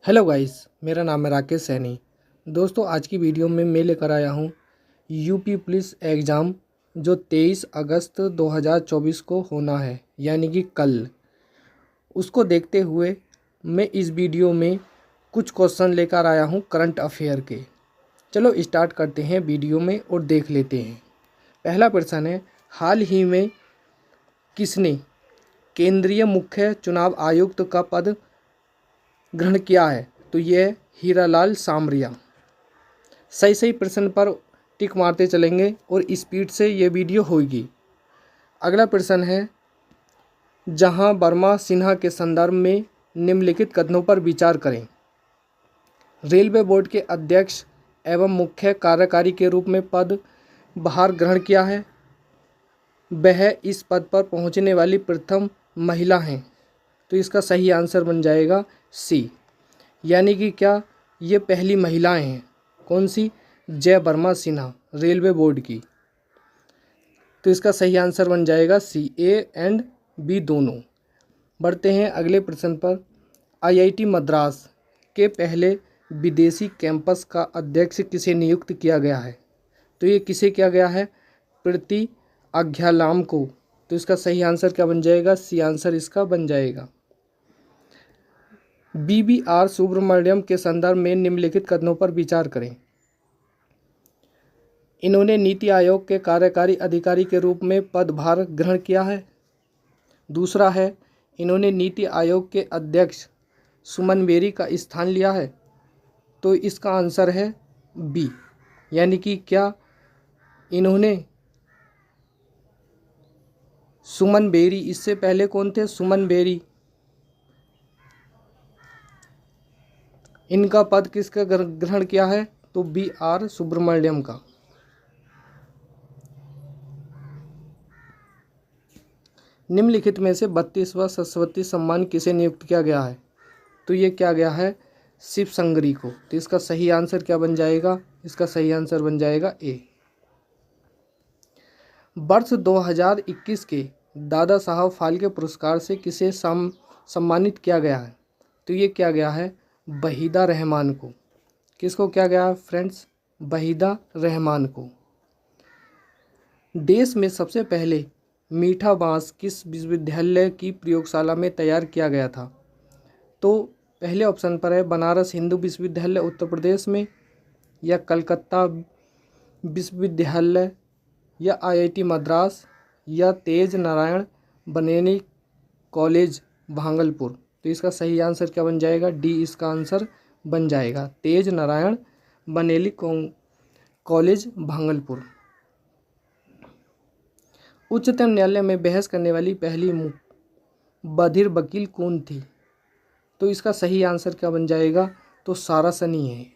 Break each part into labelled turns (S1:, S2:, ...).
S1: Hello guys, मेरा नाम है राकेश सैनी। दोस्तों, आज की वीडियो में मैं लेकर आया हूँ यूपी पुलिस एग्ज़ाम जो 23 अगस्त 2024 को होना है, यानी कि कल। उसको देखते हुए मैं इस वीडियो में कुछ क्वेश्चन लेकर आया हूँ करंट अफेयर के। चलो स्टार्ट करते हैं वीडियो में और देख लेते हैं। पहला प्रश्न है, हाल ही में किसने केंद्रीय मुख्य चुनाव आयुक्त का पद ग्रहण किया है? तो यह हीरालाल सामरिया। सही सही प्रश्न पर टिक मारते चलेंगे और स्पीड से ये वीडियो होगी। अगला प्रश्न है, जहां वर्मा सिन्हा के संदर्भ में निम्नलिखित कथनों पर विचार करें। रेलवे बोर्ड के अध्यक्ष एवं मुख्य कार्यकारी के रूप में पद बाहर ग्रहण किया है। वह इस पद पर पहुंचने वाली प्रथम महिला हैं। तो इसका सही आंसर बन जाएगा सी, यानी कि क्या ये पहली महिलाएं हैं। कौन सी? जय वर्मा सिन्हा, रेलवे बोर्ड की। तो इसका सही आंसर बन जाएगा सी, ए एंड बी दोनों। बढ़ते हैं अगले प्रश्न पर। आईआईटी मद्रास के पहले विदेशी कैंपस का अध्यक्ष किसे नियुक्त किया गया है? तो ये किसे किया गया है? प्रीति अग्रवाल को। तो इसका सही आंसर क्या बन जाएगा? सी आंसर इसका बन जाएगा। BBR सुब्रमण्यम के संदर्भ में निम्नलिखित कथनों पर विचार करें। इन्होंने नीति आयोग के कार्यकारी अधिकारी के रूप में पदभार ग्रहण किया है। दूसरा है, इन्होंने नीति आयोग के अध्यक्ष सुमन बेरी का स्थान लिया है। तो इसका आंसर है बी, यानी कि क्या इन्होंने सुमन बेरी, इससे पहले कौन थे? सुमन बेरी। इनका पद किसका ग्रहण किया है? तो BR सुब्रमण्यम का। निम्नलिखित में से 32वां सरस्वती सम्मान किसे नियुक्त किया गया है? तो ये क्या गया है? शिव संगरी को। तो इसका सही आंसर क्या बन जाएगा? इसका सही आंसर बन जाएगा ए। वर्ष 2021 के दादा साहब फाल्के पुरस्कार से किसे सम्मानित किया गया है? तो ये क्या गया है? वहीदा रहमान को। किसको क्या गया है फ्रेंड्स? वहीदा रहमान को। देश में सबसे पहले मीठा बांस किस विश्वविद्यालय की प्रयोगशाला में तैयार किया गया था? तो पहले ऑप्शन पर है बनारस हिंदू विश्वविद्यालय उत्तर प्रदेश में, या कलकत्ता विश्वविद्यालय, या IIT मद्रास, या तेज नारायण बनेनी कॉलेज भागलपुर। तो इसका सही आंसर क्या बन जाएगा? डी इसका आंसर बन जाएगा, तेज नारायण बनेली कॉलेज भागलपुर। उच्चतम न्यायालय में बहस करने वाली पहली बधिर वकील कौन थी? तो इसका सही आंसर क्या बन जाएगा? तो सारा सनी है।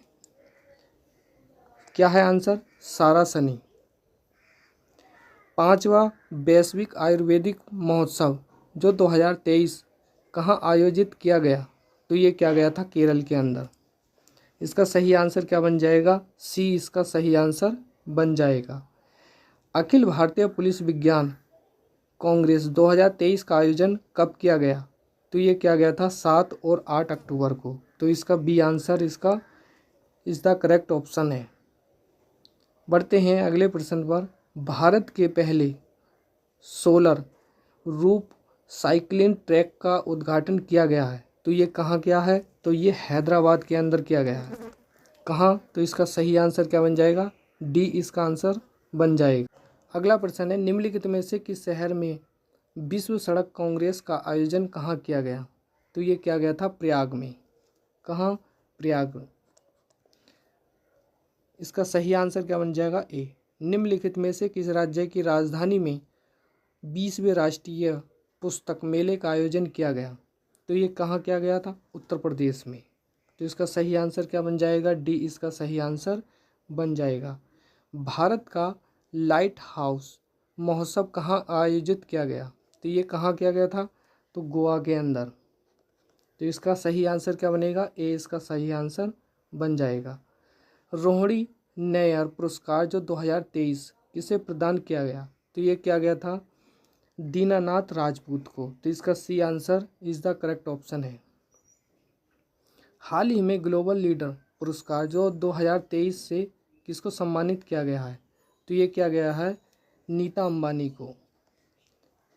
S1: क्या है आंसर? सारा सनी। 5वां वैश्विक आयुर्वेदिक महोत्सव जो 2023 कहाँ आयोजित किया गया? तो ये क्या गया था? केरल के अंदर। इसका सही आंसर क्या बन जाएगा? सी इसका सही आंसर बन जाएगा। अखिल भारतीय पुलिस विज्ञान कांग्रेस 2023 का आयोजन कब किया गया? तो ये क्या गया था? 7 और 8 अक्टूबर को। तो इसका बी आंसर इसका इस द करेक्ट ऑप्शन है। बढ़ते हैं अगले प्रश्न पर। भारत के पहले सोलर रूप साइक्लिंग ट्रैक का उद्घाटन किया गया है। तो ये कहाँ किया है? तो ये हैदराबाद के अंदर किया गया है। कहाँ? तो इसका सही आंसर क्या बन जाएगा? डी इसका आंसर बन जाएगा। अगला प्रश्न है, निम्नलिखित में से किस शहर में विश्व सड़क कांग्रेस का आयोजन कहाँ किया गया? तो ये क्या गया था? प्रयाग में। कहाँ? प्रयाग में। इसका सही आंसर क्या बन जाएगा? ए। निम्नलिखित में से किस राज्य की राजधानी में 20वें राष्ट्रीय पुस्तक मेले का आयोजन किया गया? तो ये कहाँ किया गया था? उत्तर प्रदेश में। तो इसका सही आंसर क्या बन जाएगा? डी इसका सही आंसर बन जाएगा। भारत का लाइट हाउस महोत्सव कहाँ आयोजित किया गया? तो ये कहाँ किया गया था? तो गोवा के अंदर। तो इसका सही आंसर क्या बनेगा? ए इसका सही आंसर बन जाएगा। रोहिणी नैयर पुरस्कार जो 2023 किसे प्रदान किया गया? तो ये क्या गया था? दीनानाथ राजपूत को। तो इसका C answer is the correct option है। हाल ही में ग्लोबल लीडर पुरस्कार जो 2023 से किसको सम्मानित किया गया है, तो ये किया गया है नीता अंबानी को।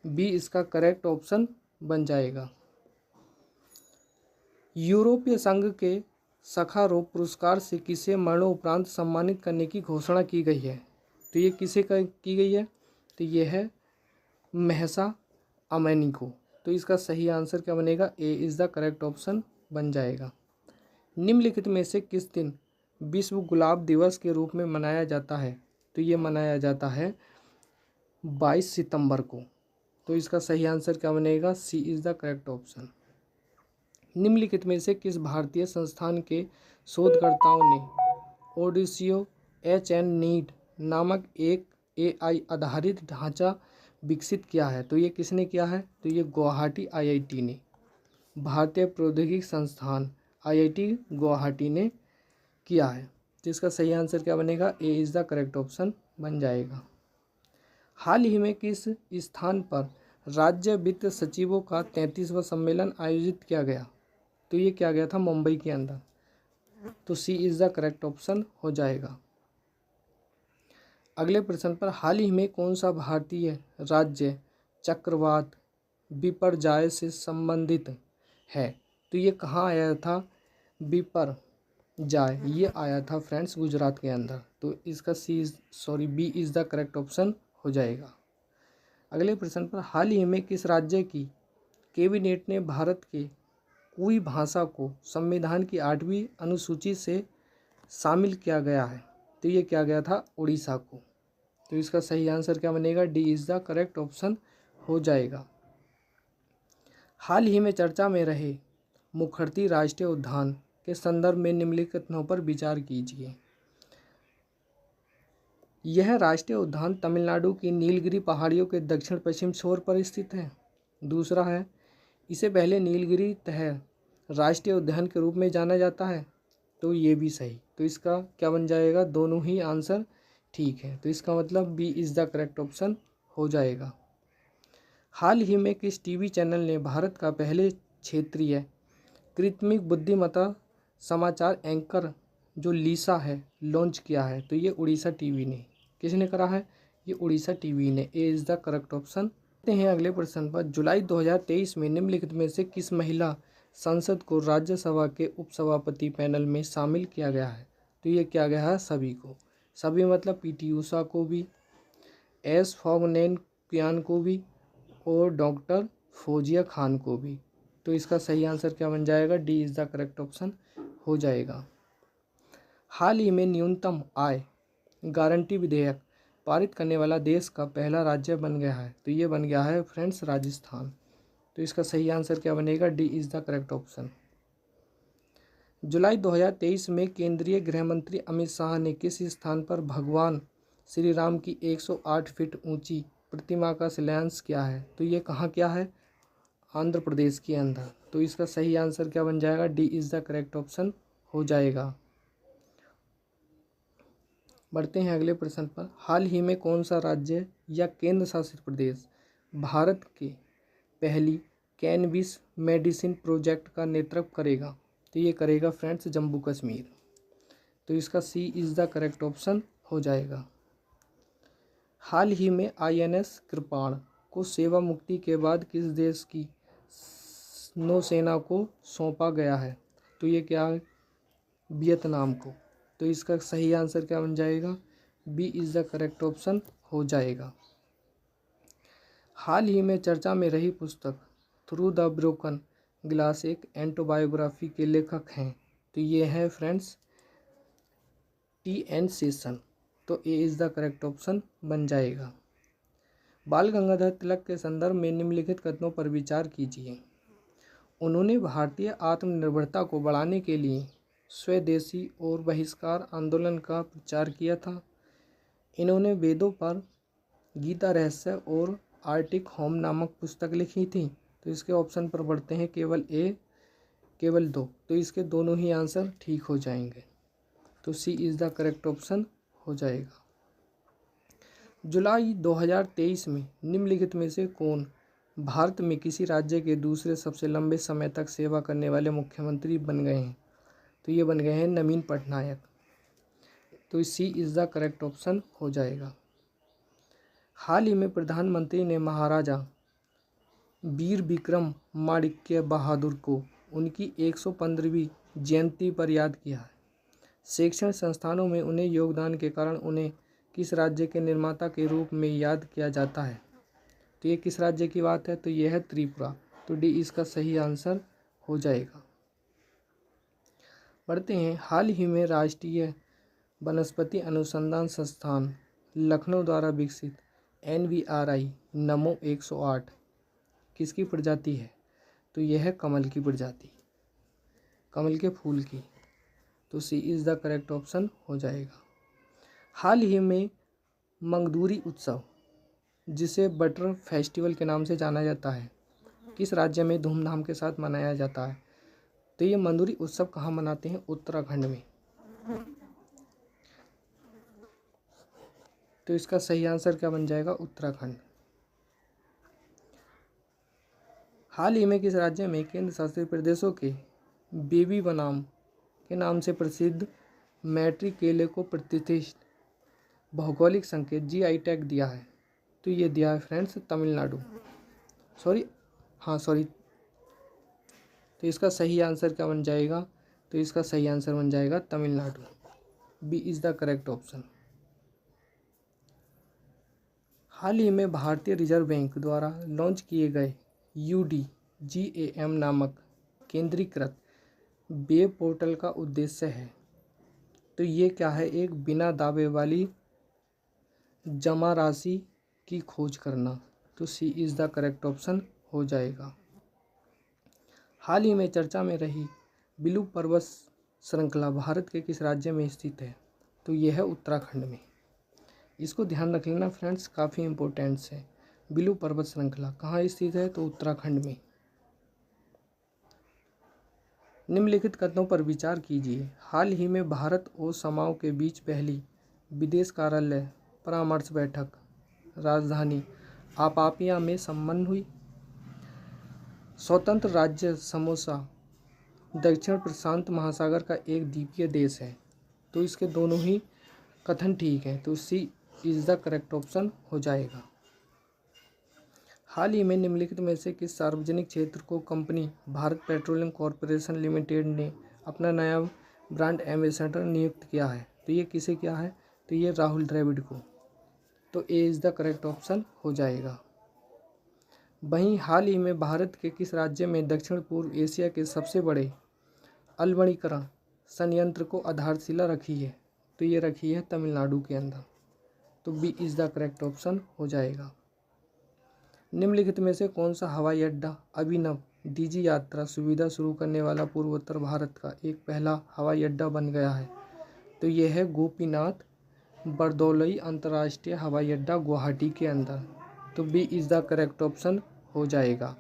S1: बी इसका करेक्ट ऑप्शन बन जाएगा। यूरोपीय संघ के सखारोव पुरस्कार से किसे मरणोपरांत सम्मानित करने की घोषणा की गई है, तो ये किसे की गई है, तो ये है महसा अमैनी को। तो इसका सही आंसर क्या बनेगा, ए इज़ द करेक्ट ऑप्शन बन जाएगा। निम्नलिखित में से किस दिन विश्व गुलाब दिवस के रूप में मनाया जाता है, तो ये मनाया जाता है 22 सितंबर को। तो इसका सही आंसर क्या बनेगा, सी इज़ द करेक्ट ऑप्शन। निम्नलिखित में से किस भारतीय संस्थान के शोधकर्ताओं ने ओडिसियो HN-नीड नामक एक AI आधारित ढांचा विकसित किया है, तो ये किसने किया है, तो ये गुवाहाटी IIT ने, भारतीय प्रौद्योगिकी संस्थान IIT गुवाहाटी ने किया है। तो इसका सही आंसर क्या बनेगा, ए इज़ द करेक्ट ऑप्शन बन जाएगा। हाल ही में किस स्थान पर राज्य वित्त सचिवों का 33वां सम्मेलन आयोजित किया गया, तो ये किया गया था मुंबई के अंदर। तो सी इज़ द करेक्ट ऑप्शन हो जाएगा। अगले प्रश्न पर हाल ही में कौन सा भारतीय राज्य चक्रवात बिपरजॉय से संबंधित है, तो ये कहाँ आया था, बिपरजॉय ये आया था फ्रेंड्स गुजरात के अंदर। तो इसका B is the correct option हो जाएगा। अगले प्रश्न पर हाल ही में किस राज्य की कैबिनेट ने भारत के कोई भाषा को संविधान की 8वीं अनुसूची से शामिल किया गया है, तो ये किया गया था उड़ीसा को। तो इसका सही आंसर क्या बनेगा, D is the correct option हो जाएगा। हाल ही में चर्चा में रहे मुखर्ती राष्ट्रीय उद्यान के संदर्भ में निम्नलिखितों पर विचार कीजिए। यह राष्ट्रीय उद्यान तमिलनाडु की नीलगिरी पहाड़ियों के दक्षिण पश्चिम छोर पर स्थित है। दूसरा है, इसे पहले नीलगिरी तहर राष्ट्रीय उद्यान के रूप में जाना जाता है, तो ये भी सही। तो इसका क्या बन जाएगा, दोनों ही आंसर ठीक है। तो इसका मतलब B is the correct option हो जाएगा। हाल ही में किस टीवी चैनल ने भारत का पहले क्षेत्रीय कृत्रिम बुद्धिमत्ता समाचार एंकर जो लीसा है लॉन्च किया है, तो ये उड़ीसा टीवी ने। किसने करा है, ये उड़ीसा टीवी ने। A is the correct option. हैं अगले प्रश्न पर, जुलाई 2023 में निम्नलिखित में से किस महिला सांसद को राज्यसभा के उपसभापति पैनल में शामिल किया गया है, तो ये किया गया है सभी को। सभी मतलब PT उषा को भी, एस फॉगनेनक्यान को भी और डॉक्टर फौजिया खान को भी। तो इसका सही आंसर क्या बन जाएगा, D is the correct option हो जाएगा। हाल ही में न्यूनतम आय गारंटी विधेयक पारित करने वाला देश का पहला राज्य बन गया है, तो ये बन गया है फ्रेंड्स राजस्थान। तो इसका सही आंसर क्या बनेगा, D is the correct option. जुलाई 2023 में केंद्रीय गृह मंत्री अमित शाह ने किस स्थान पर भगवान श्री राम की 108 फीट ऊंची प्रतिमा का शिलान्यास किया है, तो ये कहाँ किया है, आंध्र प्रदेश के अंदर। तो इसका सही आंसर क्या बन जाएगा, D is the correct option हो जाएगा। बढ़ते हैं अगले प्रश्न पर, हाल ही में कौन सा राज्य या केंद्र शासित प्रदेश भारत के पहली कैनबिस मेडिसिन प्रोजेक्ट का नेतृत्व करेगा, तो ये करेगा फ्रेंड्स जम्मू कश्मीर। तो इसका सी इज़ द करेक्ट ऑप्शन हो जाएगा। हाल ही में INS कृपाण को सेवा मुक्ति के बाद किस देश की नौसेना को सौंपा गया है, तो ये क्या है, वियतनाम को। तो इसका सही आंसर क्या बन जाएगा, B is the correct option हो जाएगा। हाल ही में चर्चा में रही पुस्तक थ्रू द ब्रोकन ग्लास एक ऑटोबायोग्राफी के लेखक हैं, तो ये हैं फ्रेंड्स TN शेषन। तो A is the correct option बन जाएगा। बाल गंगाधर तिलक के संदर्भ में निम्नलिखित कथनों पर विचार कीजिए। उन्होंने भारतीय आत्मनिर्भरता को बढ़ाने के लिए स्वदेशी और बहिष्कार आंदोलन का प्रचार किया था। इन्होंने वेदों पर गीता रहस्य और आर्टिक होम नामक पुस्तक लिखी थी। तो इसके ऑप्शन पर बढ़ते हैं, केवल ए केवल 2। तो इसके दोनों ही आंसर ठीक हो जाएंगे। तो सी इज़ द करेक्ट ऑप्शन हो जाएगा। जुलाई 2023 में निम्नलिखित में से कौन भारत में किसी राज्य के दूसरे सबसे लंबे समय तक सेवा करने वाले मुख्यमंत्री बन गए हैं, तो ये बन गए हैं नवीन पटनायक। तो सी इज़ द करेक्ट ऑप्शन हो जाएगा। हाल ही में प्रधानमंत्री ने महाराजा वीर विक्रम माणिक्य बहादुर को उनकी 115वीं जयंती पर याद किया है। शैक्षणिक संस्थानों में उन्हें योगदान के कारण उन्हें किस राज्य के निर्माता के रूप में याद किया जाता है? तो ये किस राज्य की बात है? तो यह है त्रिपुरा। तो डी इसका सही आंसर हो जाएगा। बढ़ते हैं। हाल ही में राष्ट्रीय वनस्पति अनुसंधान संस्थान लखनऊ द्वारा विकसित NVRI नमो 108 किसकी प्रजाति है? तो यह है कमल की प्रजाति, कमल के फूल की। तो सी इज़ द करेक्ट ऑप्शन हो जाएगा। हाल ही में मंगदूरी उत्सव, जिसे बटर फेस्टिवल के नाम से जाना जाता है, किस राज्य में धूमधाम के साथ मनाया जाता है? तो ये मंगदूरी उत्सव कहाँ मनाते हैं? उत्तराखंड में। तो इसका सही आंसर क्या बन जाएगा? उत्तराखंड। हाल ही में किस राज्य में केंद्र शासित प्रदेशों के बेबी बनाम के नाम से प्रसिद्ध मैट्री केले को प्रतिष्ठित भौगोलिक संकेत GI टैग दिया है? तो ये दिया है फ्रेंड्स तमिलनाडु। सॉरी। तो इसका सही आंसर क्या बन जाएगा? तो इसका सही आंसर बन जाएगा Tamil Nadu. B is the correct option. हाल ही में भारतीय रिजर्व बैंक द्वारा लॉन्च किए गए UDGAM नामक केंद्रीकृत वेब पोर्टल का उद्देश्य है। तो ये क्या है? एक बिना दावे वाली जमा राशि की खोज करना। तो सी इज़ द करेक्ट ऑप्शन हो जाएगा। हाल ही में चर्चा में रही बिलू पर्वत श्रृंखला भारत के किस राज्य में स्थित है? तो यह है उत्तराखंड में। इसको ध्यान रख लेना फ्रेंड्स, काफ़ी इम्पोर्टेंट्स है। बिलू पर्वत श्रृंखला कहाँ स्थित है? तो उत्तराखंड में। निम्नलिखित कथनों पर विचार कीजिए। हाल ही में भारत और समाओ के बीच पहली विदेश कार्यालय परामर्श बैठक राजधानी अपापिया में संपन्न हुई। स्वतंत्र राज्य समोसा दक्षिण प्रशांत महासागर का एक द्वीपीय देश है। तो इसके दोनों ही कथन ठीक हैं। तो सी इज़ द करेक्ट ऑप्शन हो जाएगा। हाल ही में निम्नलिखित में से किस सार्वजनिक क्षेत्र को company Bharat petroleum corporation limited ने अपना नया ब्रांड एम्बेसडर नियुक्त किया है? तो ये किसे किया है? तो ये राहुल द्रविड़ को। तो A is the correct option हो जाएगा। वहीं हाल ही में भारत के किस राज्य में दक्षिण पूर्व एशिया के सबसे बड़े अलवणीकरण संयंत्र को आधारशिला रखी है? तो ये रखी है तमिलनाडु के अंदर। तो B is the correct option हो जाएगा। निम्नलिखित में से कौन सा हवाई अड्डा अभिनव DG यात्रा सुविधा शुरू करने वाला पूर्वोत्तर भारत का एक पहला हवाई अड्डा बन गया है? तो यह है गोपीनाथ बरदौलई अंतर्राष्ट्रीय हवाई अड्डा गुवाहाटी के अंदर। तो B is the correct option हो जाएगा।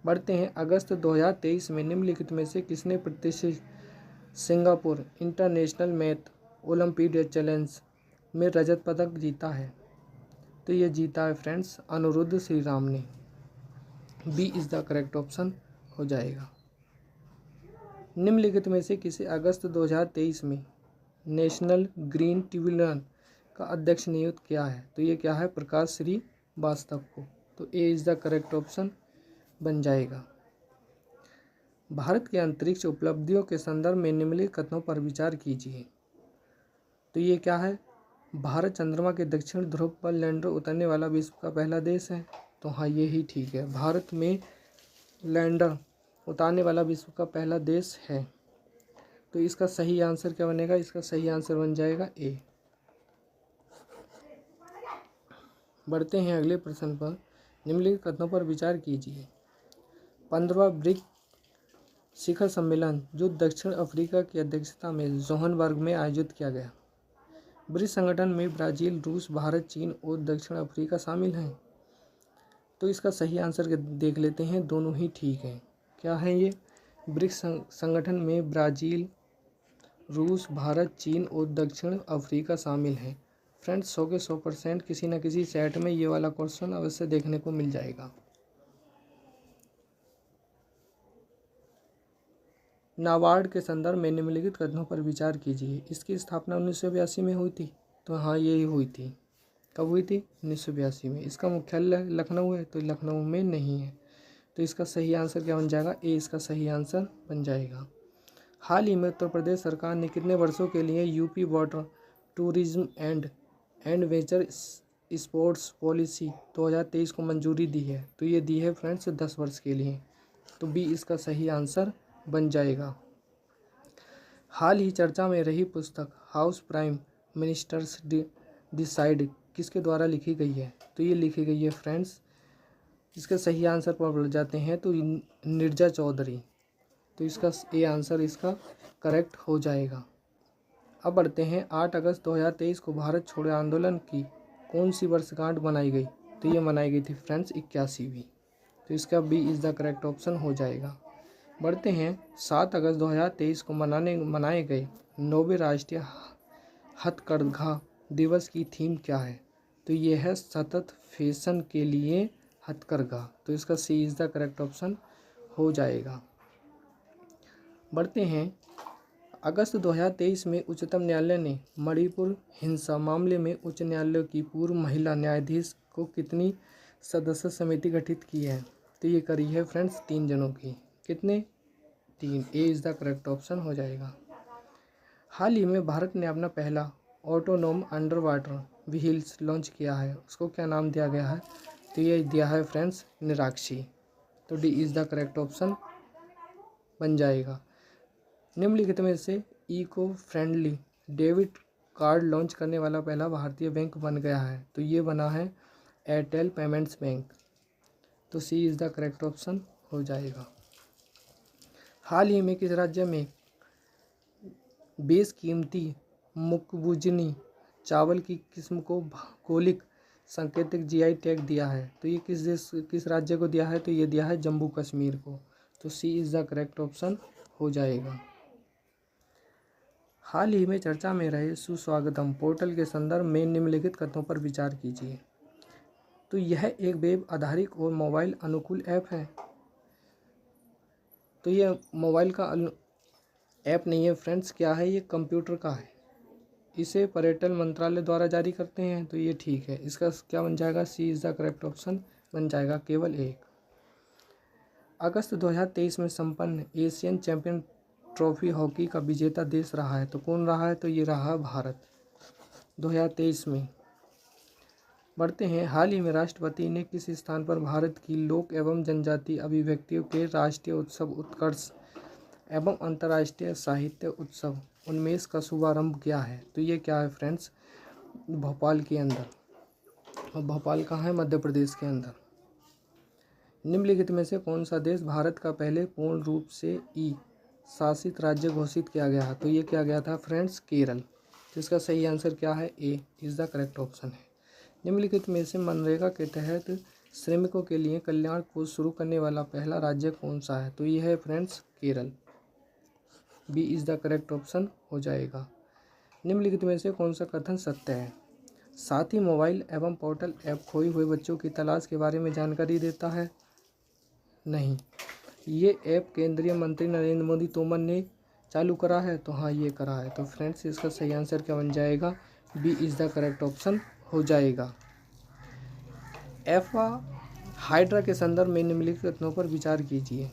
S1: बढ़ते हैं। अगस्त 2023 में निम्नलिखित में से किसने प्रतिष्ठित Singapore international math olympiad challenge में रजत पदक जीता है? तो ये जीता है फ्रेंड्स अनुरुद्ध श्रीराम ने। B is the correct option हो जाएगा। निम्नलिखित में से किसे अगस्त 2023 में नेशनल ग्रीन ट्रिब्यूनल का अध्यक्ष नियुक्त किया है? तो ये क्या है? प्रकाश श्रीवास्तव को। तो A is the correct option बन जाएगा। भारत के अंतरिक्ष उपलब्धियों के संदर्भ में निम्नलिखित कथनों पर विचार कीजिए। तो ये क्या है? भारत चंद्रमा के दक्षिण ध्रुव पर लैंडर उतरने वाला विश्व का पहला देश है। तो हाँ, ये ही ठीक है। भारत में लैंडर उतारने वाला विश्व का पहला देश है। तो इसका सही आंसर क्या बनेगा? इसका सही आंसर बन जाएगा ए। बढ़ते हैं अगले प्रश्न पर। निम्नलिखित कथनों पर विचार कीजिए। 15वां ब्रिक्स शिखर सम्मेलन जो दक्षिण अफ्रीका की अध्यक्षता में जोहान्सबर्ग में आयोजित किया गया। ब्रिक्स संगठन में ब्राज़ील, रूस, भारत, चीन और दक्षिण अफ्रीका शामिल हैं। तो इसका सही आंसर देख लेते हैं। दोनों ही ठीक हैं। क्या है ये? ब्रिक्स संगठन में ब्राज़ील, रूस, भारत, चीन और दक्षिण अफ्रीका शामिल हैं। फ्रेंड्स 100 के 100% किसी न किसी सेट में ये वाला क्वेश्चन अवश्य देखने को मिल जाएगा। नाबार्ड के संदर्भ में निम्नलिखित कथनों पर विचार कीजिए। इसकी स्थापना 1982 में हुई थी, तो हाँ यही हुई थी। कब हुई थी? 1982 में। इसका मुख्यालय लखनऊ है, तो लखनऊ में नहीं है, तो इसका सही आंसर क्या बन जाएगा? ए इसका सही आंसर बन जाएगा। हाल ही में उत्तर प्रदेश सरकार ने कितने वर्षों के लिए UP water tourism and adventure sports policy 2023 को मंजूरी दी है? तो ये दी है फ्रेंड्स 10 वर्ष के लिए, तो बी इसका सही आंसर बन जाएगा। हाल ही चर्चा में रही पुस्तक हाउस प्राइम मिनिस्टर्स डिसाइड किसके द्वारा लिखी गई है? तो ये लिखी गई है फ्रेंड्स, इसके सही आंसर पर बढ़ जाते हैं तो नीरजा चौधरी, तो इसका ए आंसर इसका करेक्ट हो जाएगा। अब बढ़ते हैं 8 अगस्त 2023 को भारत छोड़ो आंदोलन की कौन सी वर्षगांठ मनाई गई? तो ये मनाई गई थी फ्रेंड्स 81वीं, तो इसका B is the correct option हो जाएगा। बढ़ते हैं 7 अगस्त 2023 को मनाए गए 9वें राष्ट्रीय हथकरघा दिवस की थीम क्या है? तो ये है सतत फैशन के लिए हथकरघा, तो इसका सी इज़ द करेक्ट ऑप्शन हो जाएगा। बढ़ते हैं अगस्त 2023 में उच्चतम न्यायालय ने मणिपुर हिंसा मामले में उच्च न्यायालय की पूर्व महिला न्यायाधीश को कितनी सदस्य समिति गठित की है? तो ये करी है फ्रेंड्स 3 जनों की। कितने? 3। ए इज़ द करेक्ट ऑप्शन हो जाएगा। हाल ही में भारत ने अपना पहला ऑटोनोम अंडर वाटर व्हील्स लॉन्च किया है, उसको क्या नाम दिया गया है? तो ये दिया है फ्रेंड्स निराक्षी, तो D is the correct option बन जाएगा। निम्नलिखित में से eco friendly debit card launch करने वाला पहला भारतीय बैंक बन गया है? तो ये बना है एयरटेल पेमेंट्स बैंक, तो सी इज़ द करेक्ट ऑप्शन हो जाएगा। हाल ही में किस राज्य में बेशकीमती मुकबूजनी चावल की किस्म को भौगोलिक सांकेतिक जीआई टैग दिया है? तो ये किस राज्य को दिया है? तो ये दिया है जम्मू कश्मीर को, तो सी इज़ द करेक्ट ऑप्शन हो जाएगा। हाल ही में चर्चा में रहे सुस्वागतम पोर्टल के संदर्भ में निम्नलिखित कथनों पर विचार कीजिए। तो यह एक वेब आधारित और मोबाइल अनुकूल ऐप है। तो ये मोबाइल का ऐप नहीं है फ्रेंड्स, क्या है? ये कंप्यूटर का है। इसे पर्यटन मंत्रालय द्वारा जारी करते हैं, तो ये ठीक है। इसका क्या बन जाएगा? सी इज़ द करेक्ट ऑप्शन बन जाएगा, केवल एक। अगस्त 2023 में संपन्न एशियन चैंपियन ट्रॉफी हॉकी का विजेता देश रहा है, तो कौन रहा है? तो ये रहा भारत 2023 में। बढ़ते हैं, हाल ही में राष्ट्रपति ने किस स्थान पर भारत की लोक एवं जनजातीय अभिव्यक्तियों के राष्ट्रीय उत्सव उत्कर्ष एवं अंतर्राष्ट्रीय साहित्य उत्सव उन्मेष का शुभारंभ किया है? तो ये क्या है फ्रेंड्स? भोपाल के अंदर। और भोपाल कहाँ है? मध्य प्रदेश के अंदर। निम्नलिखित में से कौन सा देश भारत का पहले पूर्ण रूप से ई शासित राज्य घोषित किया गया है? तो ये किया गया था फ्रेंड्स केरल, तो इसका सही आंसर क्या है? ए इज़ द करेक्ट ऑप्शन है। निम्नलिखित में से मनरेगा के तहत श्रमिकों के लिए कल्याण को शुरू करने वाला पहला राज्य कौन सा है? तो ये है friends Kerala, B is the correct option हो जाएगा। निम्नलिखित में से कौन सा कथन सत्य है? साथ ही मोबाइल एवं पोर्टल ऐप खोए हुए बच्चों की तलाश के बारे में जानकारी देता है? नहीं, ये ऐप केंद्रीय मंत्री नरेंद्र मोदी तोमर ने चालू करा है, तो हाँ ये करा है। तो फ्रेंड्स इसका सही आंसर क्या बन जाएगा? B is the correct option हो जाएगा। एफा हाइड्रा के संदर्भ में निम्नलिखित कथनों पर विचार कीजिए।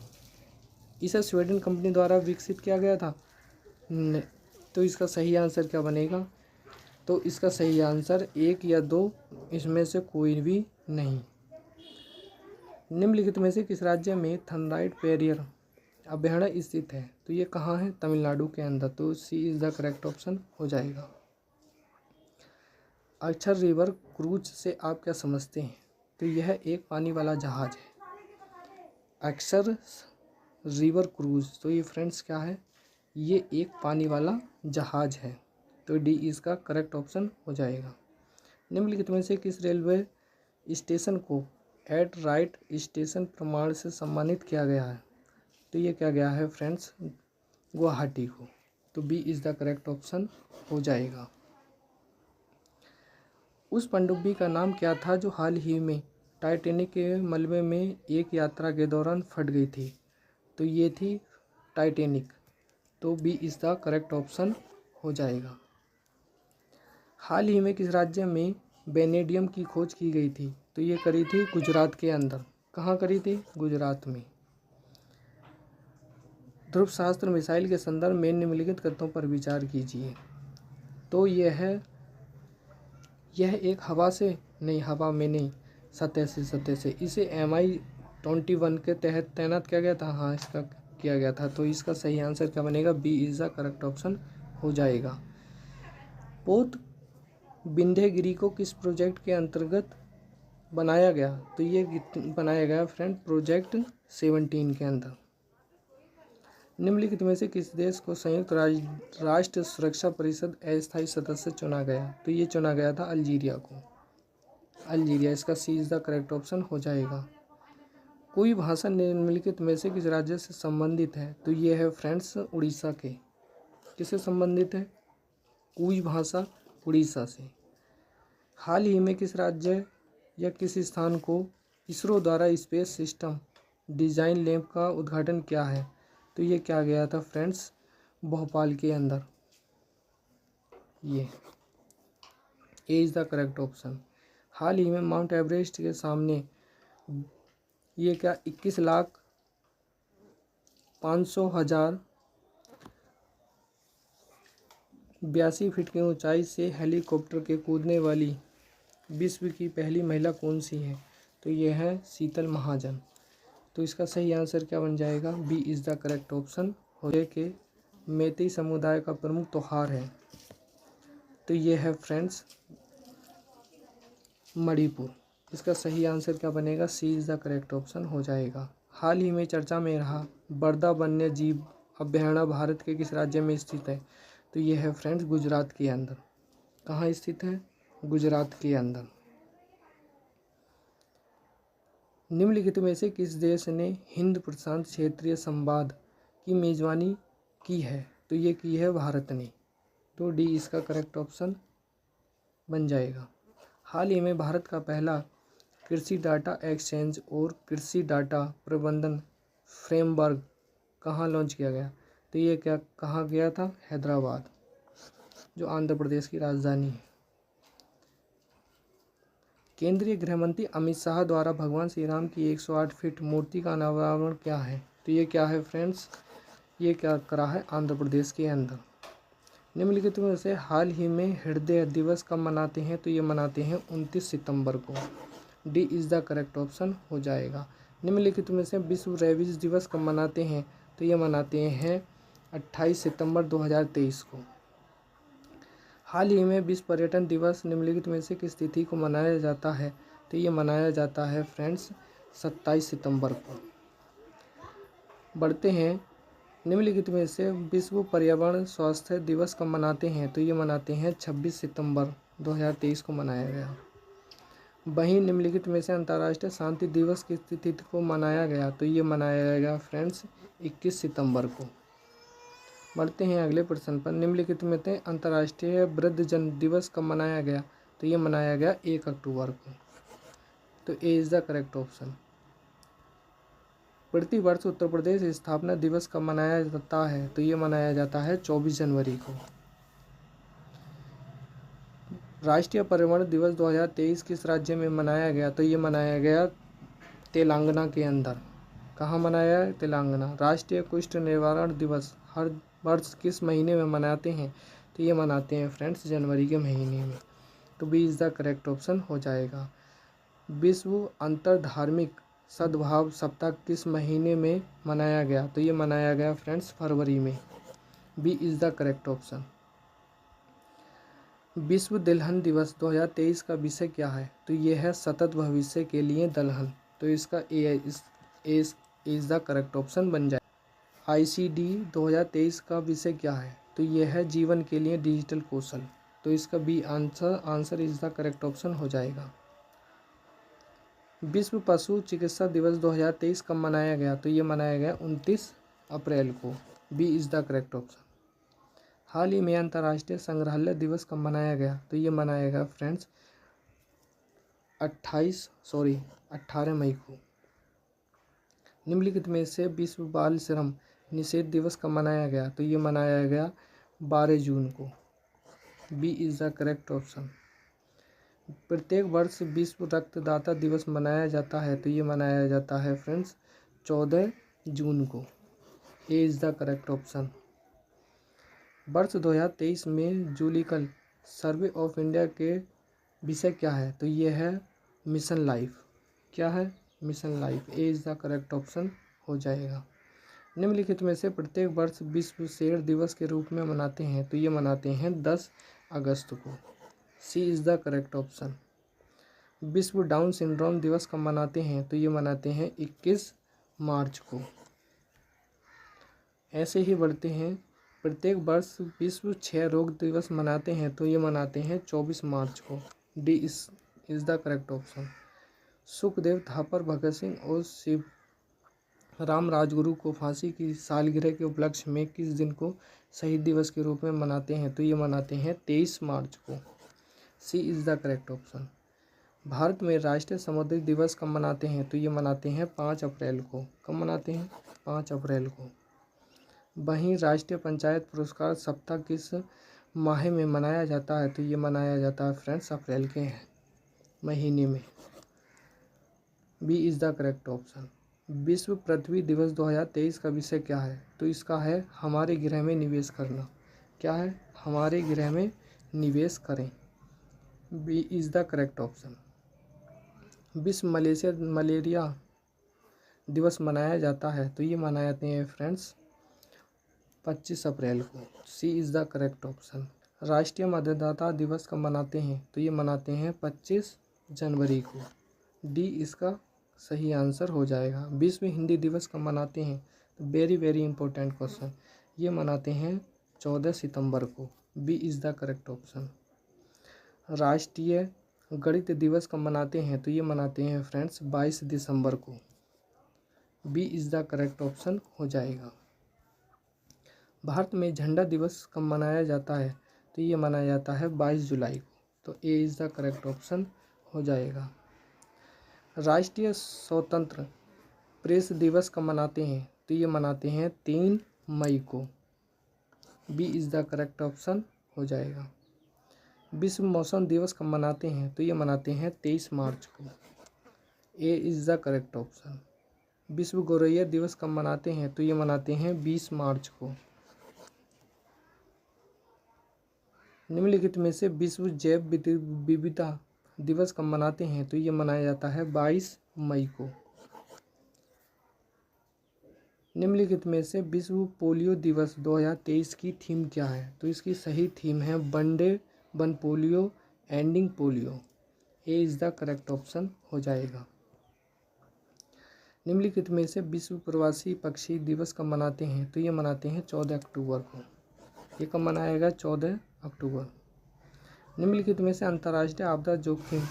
S1: इसे स्वीडन कंपनी द्वारा विकसित किया गया था? तो इसका सही आंसर क्या बनेगा? तो इसका सही आंसर 1 या 2 इसमें से कोई भी नहीं। निम्नलिखित में से किस राज्य में थंडाइट पेरियर अभयारण्य स्थित है? तो ये कहाँ है? तमिलनाडु के अंदर, तो सी इज़ द करेक्ट ऑप्शन हो जाएगा। अक्षर रिवर क्रूज से आप क्या समझते हैं? तो यह एक पानी वाला जहाज है। अक्षर रिवर क्रूज, तो ये फ्रेंड्स क्या है? ये एक पानी वाला जहाज है, तो डी इसका करेक्ट ऑप्शन हो जाएगा। निम्नलिखित में से किस रेलवे स्टेशन को एट राइट स्टेशन प्रमाण से सम्मानित किया गया है? तो ये क्या गया है फ्रेंड्स? गुवाहाटी को, तो B is the correct option हो जाएगा। उस पनडुब्बी का नाम क्या था जो हाल ही में टाइटैनिक के मलबे में एक यात्रा के दौरान फट गई थी? तो ये थी टाइटैनिक, तो B is the correct option हो जाएगा। हाल ही में किस राज्य में वेनेडियम की खोज की गई थी? तो ये करी थी गुजरात के अंदर। कहाँ करी थी? गुजरात में। ध्रुव शास्त्र मिसाइल के संदर्भ में निम्नलिखित कथनों पर विचार कीजिए। तो यह एक हवा से नहीं, हवा में नहीं, सतह से इसे MI-21 के तहत तैनात किया गया था। हाँ, इसका किया गया था। तो इसका सही आंसर क्या बनेगा? B is the correct option हो जाएगा। पोत विंध्यगिरी को किस प्रोजेक्ट के अंतर्गत बनाया गया? तो ये बनाया गया फ्रेंड प्रोजेक्ट 17 के अंदर। निम्नलिखित में से किस देश को संयुक्त राष्ट्र सुरक्षा परिषद अस्थायी सदस्य चुना गया? तो ये चुना गया था अल्जीरिया को। अल्जीरिया, इसका सी इज़ द करेक्ट ऑप्शन हो जाएगा। कोई भाषा निम्नलिखित में से किस राज्य से संबंधित है? तो ये है फ्रेंड्स उड़ीसा के। किससे संबंधित है? कोई भाषा उड़ीसा से। हाल ही में किस राज्य या किस स्थान को इसरो द्वारा स्पेस सिस्टम डिजाइन लैब का उद्घाटन किया है? तो ये क्या गया था फ्रेंड्स? भोपाल के अंदर। ये A is the correct option. हाल ही में माउंट एवरेस्ट के सामने ये क्या 21,500,82 फीट की ऊंचाई से हेलीकॉप्टर के कूदने वाली विश्व की पहली महिला कौन सी है? तो ये है शीतल महाजन। तो इसका सही आंसर क्या बन जाएगा? B is the correct option हो के मैतेई समुदाय का प्रमुख त्योहार है। तो ये है फ्रेंड्स मणिपुर। इसका सही आंसर क्या बनेगा? सी इज़ द करेक्ट ऑप्शन हो जाएगा। हाल ही में चर्चा में रहा बरदा वन्य जीव अभयारण्य भारत के किस राज्य में स्थित है? तो ये है फ्रेंड्स गुजरात के अंदर। कहाँ स्थित है? गुजरात के अंदर। निम्नलिखित में से किस देश ने हिंद प्रशांत क्षेत्रीय संवाद की मेजबानी की है? तो ये की है भारत ने। तो डी इसका करेक्ट ऑप्शन बन जाएगा। हाल ही में भारत का पहला कृषि डाटा एक्सचेंज और कृषि डाटा प्रबंधन फ्रेमवर्क कहाँ लॉन्च किया गया? तो ये क्या कहाँ गया था? हैदराबाद, जो आंध्र प्रदेश की राजधानी है। केंद्रीय गृह मंत्री अमित शाह द्वारा भगवान श्री राम की 108 फीट मूर्ति का अनावरण क्या है? तो ये क्या है फ्रेंड्स? ये क्या करा है? आंध्र प्रदेश के अंदर। निम्नलिखित में से हाल ही में हृदय दिवस कब मनाते हैं? तो ये मनाते हैं 29 सितंबर को। D is the correct option हो जाएगा। निम्नलिखित में से विश्व रेबीज दिवस कब मनाते हैं? तो ये मनाते हैं 28 सितंबर 2023 को। हाल ही में विश्व पर्यटन दिवस निम्नलिखित में से किस तिथि को मनाया जाता है? तो ये मनाया जाता है फ्रेंड्स 27 सितंबर को। बढ़ते हैं, निम्नलिखित में से विश्व पर्यावरण स्वास्थ्य दिवस कब मनाते हैं? तो ये मनाते हैं 26 सितंबर 2023 को मनाया गया। वहीं निम्नलिखित में से अंतर्राष्ट्रीय शांति दिवस किस तिथि को मनाया गया? तो ये मनाया गया फ्रेंड्स 21 सितंबर को। बढ़ते हैं अगले प्रश्न पर। निम्नलिखित में से अंतर्राष्ट्रीय वृद्धजन दिवस कब मनाया गया? तो ये मनाया गया 1 अक्टूबर को। तो A is the correct option. प्रतिवर्ष उत्तर प्रदेश स्थापना दिवस कब मनाया जाता है? तो ये मनाया जाता है 24 जनवरी को। राष्ट्रीय पर्यावरण दिवस 2023 किस राज्य में मनाया गया? तो ये मनाया गया तेलंगाना के अंदर। कहाँ मनाया है? तेलंगाना। राष्ट्रीय कुष्ठ निवारण दिवस हर वर्ष किस महीने में मनाते हैं? तो ये मनाते हैं फ्रेंड्स जनवरी के महीने में। तो B is the correct option हो जाएगा। विश्व अंतर धार्मिक सद्भाव सप्ताह किस महीने में मनाया गया? तो ये मनाया गया फ्रेंड्स फरवरी में। B is the correct option. विश्व दलहन दिवस 2023 का विषय क्या है? तो ये है सतत भविष्य के लिए दलहन। तो इसका ए इज़ द करेक्ट ऑप्शन बन जाए। ICD 2023 का विषय क्या है? तो ये है जीवन के लिए डिजिटल कौशल। तो इसका B answer is the correct option हो जाएगा। विश्व पशु चिकित्सा दिवस 2023 कब मनाया गया? तो ये मनाया गया 29 अप्रैल को। B is the correct option. हाल ही में अंतर्राष्ट्रीय संग्रहालय दिवस कब मनाया गया? तो ये मनाया गया फ्रेंड्स 18 मई को। निम्नलिखित में से विश्व बाल श्रम निषेध दिवस कब मनाया गया? तो ये मनाया गया 12 जून को। B is the correct option. प्रत्येक वर्ष विश्व रक्तदाता दिवस मनाया जाता है, तो ये मनाया जाता है फ्रेंड्स 14 जून को। A is the correct option. वर्ष 2023 में जूलिकल सर्वे ऑफ इंडिया के विषय क्या है? तो ये है मिशन लाइफ। क्या है? Mission life. A is the correct option हो जाएगा। निम्नलिखित में से प्रत्येक वर्ष विश्व शेर दिवस के रूप में मनाते हैं, तो ये मनाते हैं 10 अगस्त को। C is the correct option. विश्व डाउन सिंड्रोम दिवस कब मनाते हैं? तो ये मनाते हैं 21 मार्च को। ऐसे ही बढ़ते हैं, प्रत्येक वर्ष विश्व क्षय रोग दिवस मनाते हैं, तो ये मनाते हैं 24 मार्च को। D is the correct option. Sukhdev Thapar, Bhagat Singh और शिव राम राजगुरु को फांसी की सालगिरह के उपलक्ष्य में किस दिन को शहीद दिवस के रूप में मनाते हैं? तो ये मनाते हैं 23 मार्च को। C is the correct option. Bharat में राष्ट्रीय समुद्री दिवस कब मनाते हैं? तो ये मनाते हैं 5 अप्रैल को। कब मनाते हैं? 5 अप्रैल को। वहीं राष्ट्रीय पंचायत पुरस्कार सप्ताह किस माह में मनाया जाता है? तो ये मनाया जाता है फ्रेंड्स अप्रैल के महीने में। B is the correct option. विश्व पृथ्वी दिवस 2023 का विषय क्या है? तो इसका है हमारे ग्रह में निवेश करना। क्या है? हमारे ग्रह में निवेश करें। B is the correct option. विश्व मलेरिया दिवस मनाया जाता है, तो ये मनाते हैं फ्रेंड्स 25 अप्रैल को। C is the correct option. राष्ट्रीय मतदाता दिवस कब मनाते हैं? तो ये मनाते हैं 25 जनवरी को। डी इसका सही आंसर हो जाएगा। विश्व हिंदी दिवस कब मनाते हैं? तो वेरी वेरी इंपॉर्टेंट क्वेश्चन। ये मनाते हैं 14 सितंबर को। B is the correct option. राष्ट्रीय गणित दिवस कब मनाते हैं? तो ये मनाते हैं फ्रेंड्स 22 दिसंबर को। B is the correct option हो जाएगा। भारत में झंडा दिवस कब मनाया जाता है? तो ये मनाया जाता है 22 जुलाई को। तो A is the correct option हो जाएगा। राष्ट्रीय स्वतंत्र प्रेस दिवस कब मनाते हैं? तो ये मनाते हैं 3 मई को। B is the correct option हो जाएगा। विश्व मौसम दिवस कब मनाते हैं? तो ये मनाते हैं 23 मार्च को। A is the correct option. विश्व गौरैया दिवस कब मनाते हैं? तो ये मनाते हैं 20 मार्च को। निम्नलिखित में से विश्व जैव विविधता दिवस कब मनाते हैं? तो ये मनाया जाता है 22 मई को। निम्नलिखित में से विश्व पोलियो दिवस 2023 की थीम क्या है? तो इसकी सही थीम है one day one polio ending polio. A is the correct option हो जाएगा। निम्नलिखित में से विश्व प्रवासी पक्षी दिवस कब मनाते हैं? तो ये मनाते हैं 14 अक्टूबर को। ये कब मनाएगा? 14 अक्टूबर। निम्नलिखित में से अंतर्राष्ट्रीय आपदा जोखिम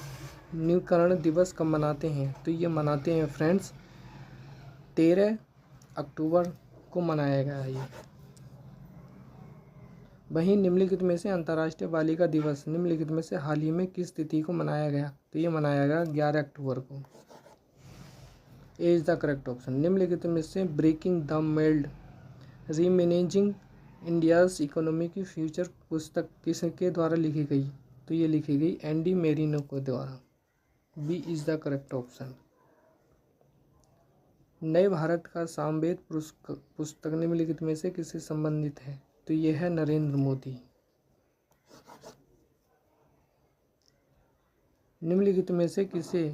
S1: न्यूनीकरण दिवस कब मनाते हैं? तो ये मनाते हैं फ्रेंड्स 13 अक्टूबर को मनाया गया है ये। वहीं निम्नलिखित में से अंतर्राष्ट्रीय बालिका दिवस निम्नलिखित में से हाल ही में किस तिथि को मनाया गया? तो ये मनाया गया 11 अक्टूबर को। A is the correct option. निम्नलिखित में से breaking the mould reimagining India's economy की फ्यूचर पुस्तक किसके द्वारा लिखी गई? तो ये लिखी गई एंडी मेरिनो के द्वारा। B is the correct option. नए भारत का सामवेद पुस्तक निम्नलिखित में से किससे संबंधित है? तो ये है नरेंद्र मोदी। निम्नलिखित में से किसे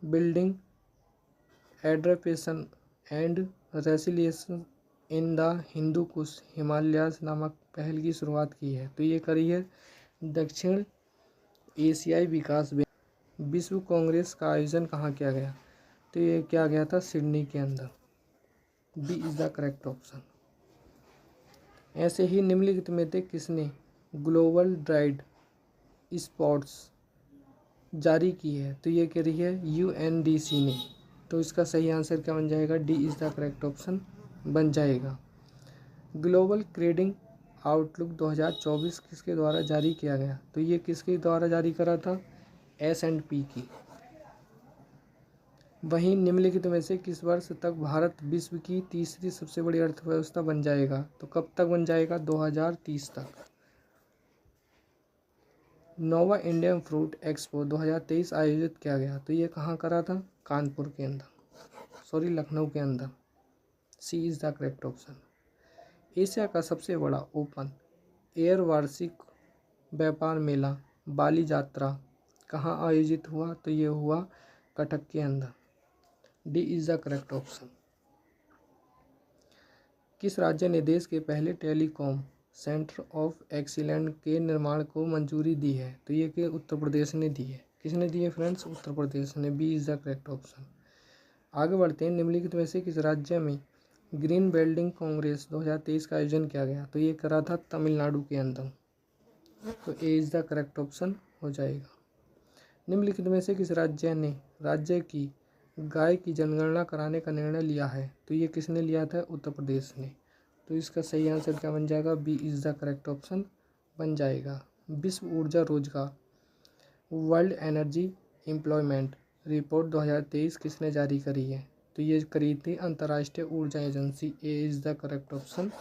S1: building adaptation and resilience in the Hindu Kush Himalayas नामक पहल की शुरुआत की है? तो ये करी है दक्षिण एशियाई विकास बैंक। विश्व कांग्रेस का आयोजन कहाँ किया गया? तो ये किया गया था सिडनी के अंदर। B is the correct option. ऐसे ही निम्नलिखित में से किसने ग्लोबल ड्राइड स्पॉट्स जारी की है? तो ये कह रही है यूएनडीसी ने। तो इसका सही आंसर क्या बन जाएगा? D is the correct option बन जाएगा। ग्लोबल ट्रेडिंग आउटलुक 2024 किसके द्वारा जारी किया गया? तो ये किसके द्वारा जारी करा था? S&P की। वहीं निम्नलिखित में से किस वर्ष तक भारत विश्व की तीसरी सबसे बड़ी अर्थव्यवस्था बन जाएगा? तो कब तक बन जाएगा? 2030 तक। नोवा इंडियन फ्रूट एक्सपो 2023 आयोजित किया गया, तो ये कहाँ करा था? कानपुर के अंदर, सॉरी लखनऊ के अंदर। C is the correct option. Asia का सबसे बड़ा ओपन एयर वार्षिक व्यापार मेला बाली यात्रा कहाँ आयोजित हुआ? तो ये हुआ कटक के अंदर। D is the correct option. किस राज्य ने देश के पहले टेलीकॉम सेंटर ऑफ एक्सीलेंस के निर्माण को मंजूरी दी है? तो ये कि उत्तर प्रदेश ने दी है। किसने दी है फ्रेंड्स? उत्तर प्रदेश ने। B is the correct option. आगे बढ़ते हैं। निम्नलिखित में से किस राज्य में ग्रीन बिल्डिंग कांग्रेस 2023 का आयोजन किया गया? तो ये करा था तमिलनाडु के अंदर। तो A is the correct option हो जाएगा। निम्नलिखित में से किस राज्य की गाय की जनगणना कराने का निर्णय लिया है? तो ये किसने लिया था? उत्तर प्रदेश ने। तो इसका सही आंसर क्या बन जाएगा? B is the correct option बन जाएगा। विश्व ऊर्जा रोजगार वर्ल्ड एनर्जी एम्प्लॉयमेंट रिपोर्ट 2023 किसने जारी करी है? तो ये करी थी अंतर्राष्ट्रीय ऊर्जा agency. A is the correct option.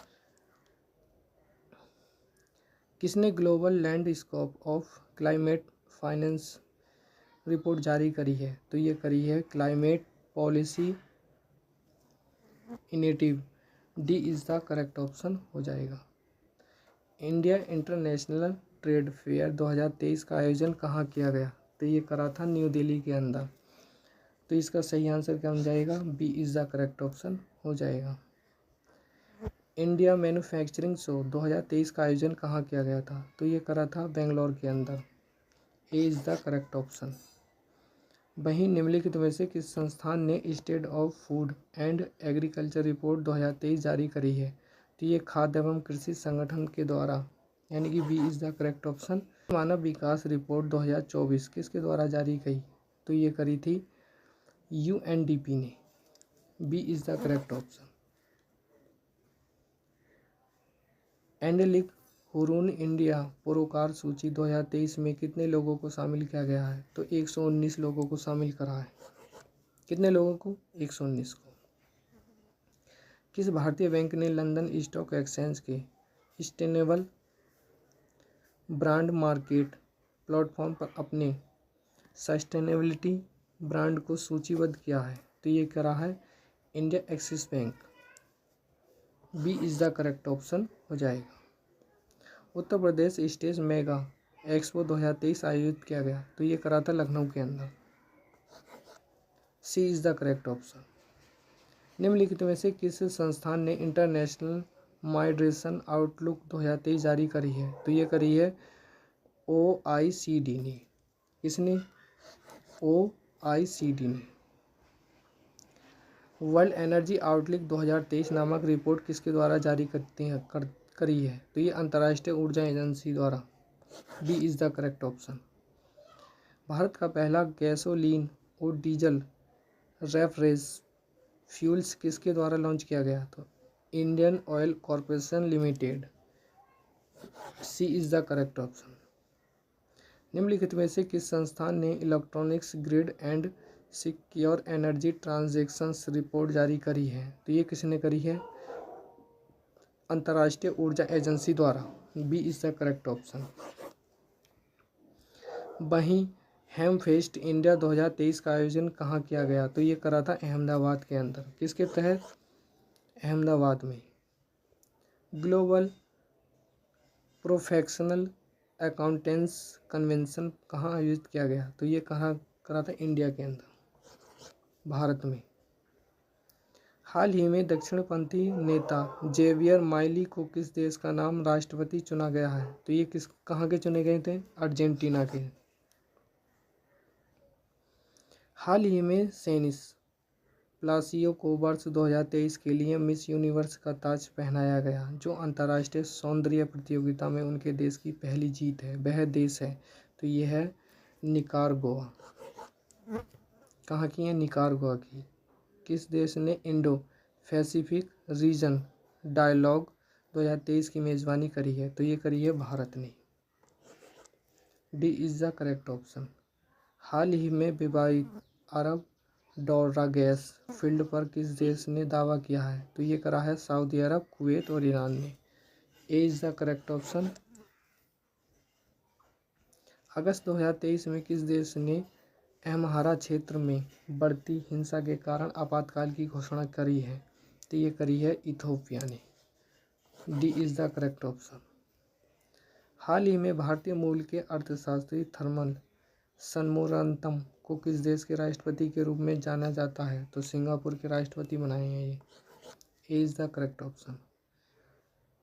S1: किसने global landscape of climate finance report जारी करी है? तो ये करी है climate policy initiative. D is the correct option हो जाएगा। इंडिया इंटरनेशनल ट्रेड फेयर 2023 का आयोजन कहाँ किया गया? तो ये करा था न्यू दिल्ली के अंदर। तो इसका सही आंसर क्या हो जाएगा? B is the correct option हो जाएगा। इंडिया मैन्युफैक्चरिंग शो 2023 का आयोजन कहाँ किया गया था? तो ये करा था बेंगलोर के अंदर। ए इज़ द करेक्ट ऑप्शन। वहीं निम्नलिखित में से किस संस्थान ने state of food and agriculture report 2023 जारी करी है? तो ये खाद्य एवं कृषि संगठन के द्वारा, यानी कि B is the correct option. मानव विकास रिपोर्ट 2024 किसके द्वारा जारी की? तो ये करी थी यूएनडीपी ने। B is the correct option. Edelgive Hurun India पुरस्कार सूची 2023 में कितने लोगों को शामिल किया गया है? तो 119 लोगों को शामिल करा है। कितने लोगों को? 119 को। किस भारतीय बैंक ने लंदन स्टॉक एक्सचेंज के सस्टेनेबल ब्रांड मार्केट प्लेटफॉर्म पर अपने सस्टेनेबिलिटी ब्रांड को सूचीबद्ध किया है? तो ये करा है India Axis Bank. B is the correct option हो जाएगा। Uttar Pradesh stage mega expo 2023 आयोजित किया गया, तो ये करा था लखनऊ के अंदर। C is the correct option. निम्नलिखित में से किस संस्थान ने इंटरनेशनल माइग्रेशन आउटलुक 2023 जारी करी है? तो ये करी है OECD ने। किसने? OECD ने। वर्ल्ड एनर्जी आउटलुक 2023 नामक रिपोर्ट किसके द्वारा जारी करी है? तो ये अंतर्राष्ट्रीय ऊर्जा एजेंसी द्वारा। B is the correct option. भारत का पहला गैसोलीन और डीजल रेफरेंस फ्यूल्स किसके द्वारा लॉन्च किया गया? तो Indian Oil Corporation Limited. C is the correct option. निम्नलिखित में से किस संस्थान ने electronics grid and secure energy transactions report जारी करी है? तो ये किसने करी है? अंतर्राष्ट्रीय ऊर्जा एजेंसी द्वारा। B is the correct option. वहीं हेमफेस्ट इंडिया 2023 का आयोजन कहाँ किया गया? तो ये करा था अहमदाबाद के अंदर। किसके तहत? अहमदाबाद में। ग्लोबल प्रोफेशनल अकाउंटेंट्स कन्वेंशन कहाँ आयोजित किया गया? तो ये कहाँ करा था? इंडिया के अंदर, भारत में। हाल ही में दक्षिणपंथी नेता जेवियर माइली को किस देश का नाम राष्ट्रपति चुना गया है? तो ये कहाँ के चुने गए थे? अर्जेंटीना के। हाल ही में सेनिस प्लासियो को वर्ष 2023 के लिए मिस यूनिवर्स का ताज पहनाया गया, जो अंतर्राष्ट्रीय सौंदर्य प्रतियोगिता में उनके देश की पहली जीत है। वह देश है, तो ये है निकारागुआ। कहाँ की है? निकारागुआ की। किस देश ने इंडो पैसिफिक रीजन डायलॉग 2023 की मेज़बानी करी है? तो ये करी है भारत ने। D is the correct option. हाल ही में विवादित अरब डोरा गैस फील्ड पर किस देश ने दावा किया है? तो ये करा है सऊदी अरब, कुवैत और ईरान ने। A is the correct option. अगस्त 2023 में किस देश ने अहमहारा क्षेत्र में बढ़ती हिंसा के कारण आपातकाल की घोषणा करी है? तो ये करी है इथोपिया ने। D is the correct option. हाल ही में भारतीय मूल के अर्थशास्त्री थर्मल सन्मुरंतम को किस देश के राष्ट्रपति के रूप में जाना जाता है? तो सिंगापुर के राष्ट्रपति बनाए हैं ये। A is the correct option.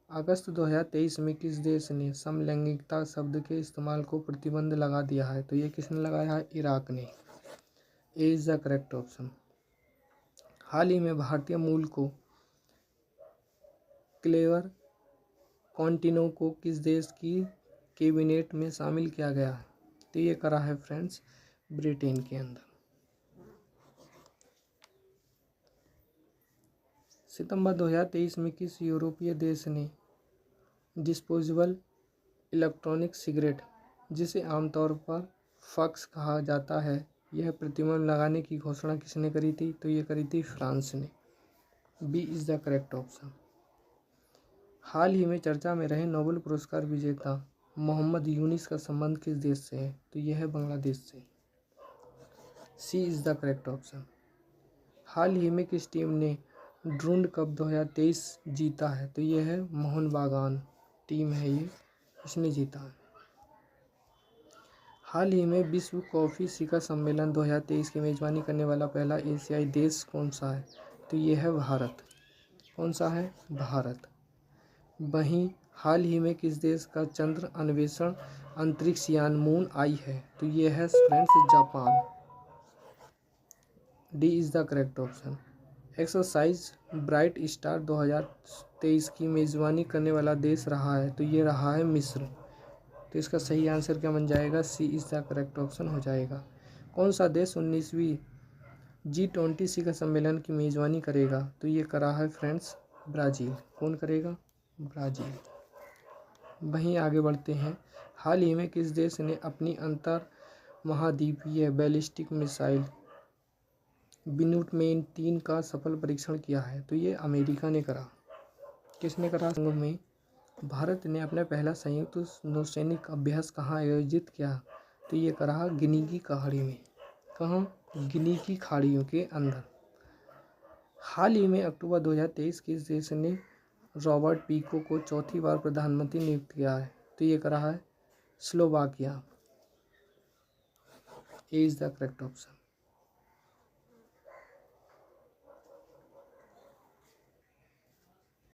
S1: अगस्त 2023 में किस देश ने समलैंगिकता शब्द के इस्तेमाल को प्रतिबंध लगा दिया है? तो ये किसने लगाया है? इराक ने। A is the correct option. हाल ही में भारतीय मूल को क्लेवर कॉन्टिनो को किस देश की कैबिनेट में शामिल किया गया है? तो ये करा है फ्रेंड्स ब्रिटेन के अंदर। सितंबर 2023 में किस यूरोपीय देश ने डिस्पोजेबल इलेक्ट्रॉनिक सिगरेट, जिसे आमतौर पर फक्स कहा जाता है, यह प्रतिबंध लगाने की घोषणा किसने करी थी? तो ये करी थी फ्रांस ने। B is the correct option. हाल ही में चर्चा में रहे नोबेल पुरस्कार विजेता मोहम्मद यूनिस का संबंध किस देश से है? तो यह है बांग्लादेश से। सी इज़ द करेक्ट ऑप्शन। हाल ही में किस टीम ने ड्रूंड कप 2023 जीता है? तो यह है मोहन बागान टीम है ये, इसने जीता है। हाल ही में विश्व कॉफ़ी शिखर सम्मेलन 2023 की मेज़बानी करने वाला पहला एशियाई देश कौन सा है? तो ये है भारत। कौन सा है? भारत। वहीं हाल ही में किस देश का चंद्र अन्वेषण अंतरिक्ष यान मून आई है? तो ये है friends Japan. D is the correct option. Exercise bright star 2023 की मेज़बानी करने वाला देश रहा है? तो ये रहा है मिस्र। तो इसका सही आंसर क्या बन जाएगा? सी इज़ द करेक्ट ऑप्शन हो जाएगा। कौन सा देश 19वीं G20 शिखर सम्मेलन की मेज़बानी करेगा? तो ये करा है फ्रेंड्स ब्राज़ील। कौन करेगा? ब्राज़ील। वहीं आगे बढ़ते हैं। हाल ही में किस देश ने अपनी अंतर महाद्वीपीय बैलिस्टिक मिसाइल मिनुटमैन 3 का सफल परीक्षण किया है? तो ये अमेरिका ने करा। किसने करा? संग में भारत ने अपना पहला संयुक्त नौसैनिक अभ्यास कहाँ आयोजित किया? तो ये करा गिनी की खाड़ी में। कहाँ? गिनी की खाड़ियों के अंदर। हाल ही में अक्टूबर 2023 किस देश ने रॉबर्ट पीको को चौथी बार प्रधानमंत्री नियुक्त किया है? तो ये करा है Slovakia. A is the correct option.